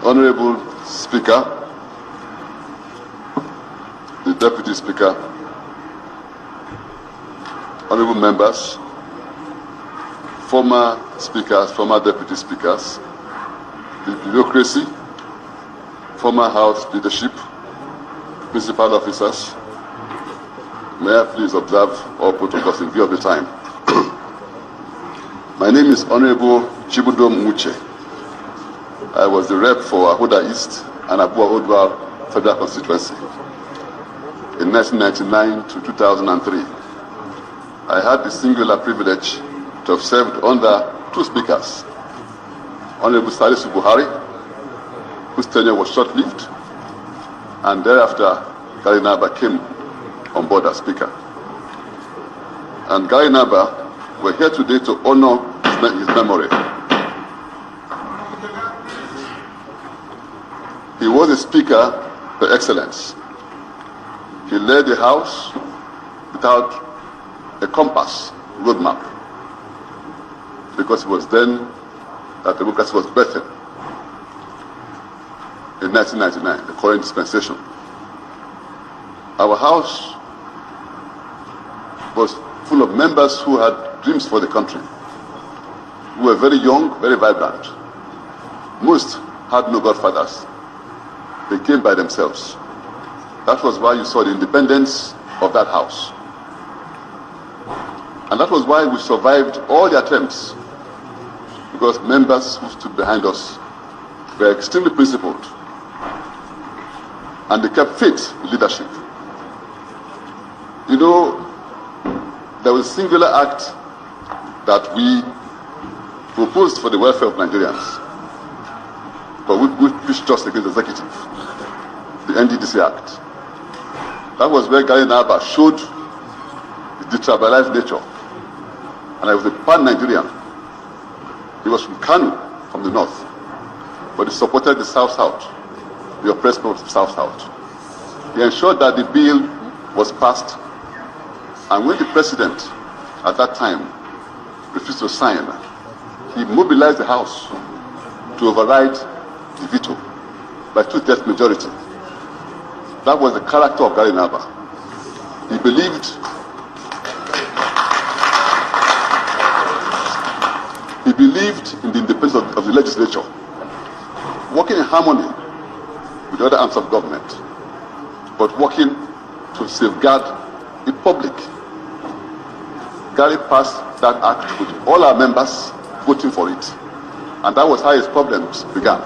Honorable Speaker, the Deputy Speaker, honorable members, former speakers, former deputy speakers, the bureaucracy, former House leadership, principal officers, may I please observe all protocols in view of the time. My name is Honorable Chibudom Nwuche. I was the rep for Ahoda East and Abua Odwa Federal Constituency in 1999 to 2003. I had the singular privilege to have served under two speakers, Honorable Salisu Buhari, whose tenure was short-lived, and thereafter Ghali Naaba came on board as speaker. And Ghali Naaba, we're here today to honor his memory. He was a speaker by excellence. He led the House without a compass roadmap, because it was then that democracy was birthed in 1999, the current dispensation. Our House was full of members who had dreams for the country, who were very young, very vibrant. Most had no godfathers. They came by themselves. That was why you saw the independence of that House. And that was why we survived all the attempts, because members who stood behind us were extremely principled, and they kept faith in leadership. You know, there was a singular act that we proposed for the welfare of Nigerians, but we pushed just against the executive, the NDDC Act. That was where Ghali Naaba showed the detribalized nature. And I was a pan-Nigerian. He was from Kano, from the north, but he supported the South-South, the oppressed people of the South-South. He ensured that the bill was passed, and when the president at that time refused to sign, he mobilized the House to override the veto by 2/3 majority. That was the character of Ghali Naaba. He believed in the independence of the legislature, working in harmony with the other arms of government, but working to safeguard the public. Ghali passed that act with all our members voting for it, and that was how his problems began.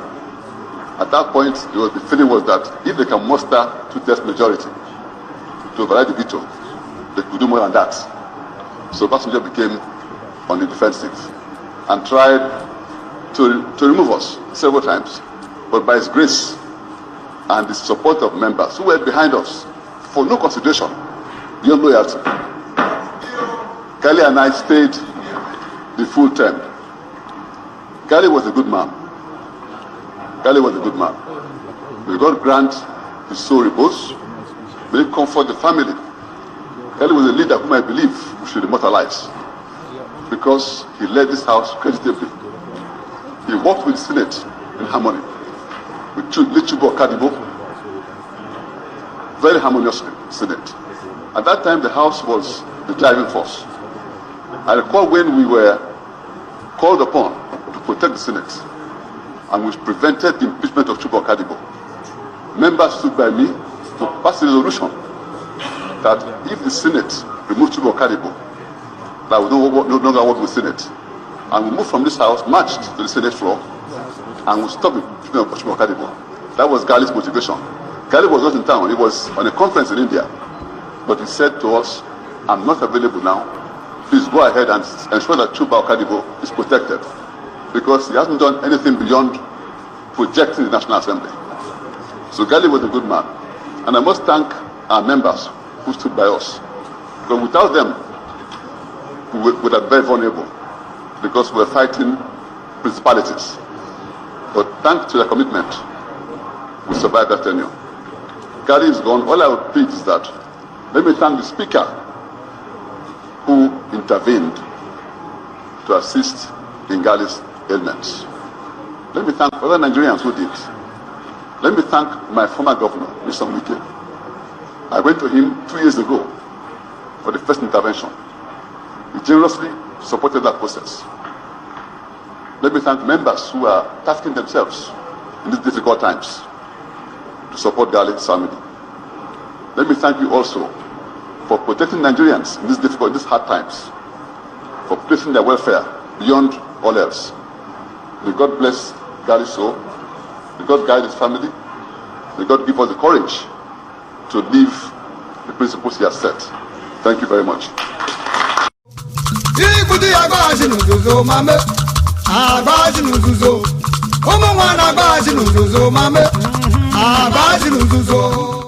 At that point, the feeling was that if they can muster 2/3 majority to override the veto, they could do more than that. So Obasanjo became on the defensive and tried to remove us several times. But by his grace and the support of members who were behind us for no consideration beyond loyalty, Ghali and I stayed the full term. Ghali was a good man. Ghali was a good man. May God grant his soul repose. May it comfort the family. Ghali was a leader whom I believe we should immortalize, because he led this House creditably. He worked with the Senate in harmony, with Chibudom Nwuche, very harmoniously, Senate. At that time, the House was the driving force. I recall when we were called upon to protect the Senate, and which prevented the impeachment of Chibudom Nwuche. Members stood by me to pass a resolution that if the Senate removed Chibudom Nwuche, that we no longer work with the Senate, and we moved from this House, marched to the Senate floor, and we stopped the impeachment of Chibudom Nwuche. That was Ghali's motivation. Ghali was not in town; he was on a conference in India, but he said to us, "I'm not available now. Please go ahead and ensure that Chibudom Nwuche is protected, because he hasn't done anything beyond projecting the National Assembly." So Ghali was a good man, and I must thank our members who stood by us, because without them, we would have been very vulnerable because we were fighting principalities. But thanks to their commitment, we survived that tenure. Ghali is gone. All I would plead is that let me thank the Speaker who intervened to assist in Ghali's ailments. Let me thank other Nigerians who did. Let me thank my former governor, Mr. Nwuche. I went to him 2 years ago for the first intervention. He generously supported that process. Let me thank members who are tasking themselves in these difficult times to support Ghali's family. Let me thank you also for protecting Nigerians in these hard times, for placing their welfare beyond all else. May God bless Ghali's soul. May God guide his family. May God give us the courage to live the principles he has set. Thank you very much.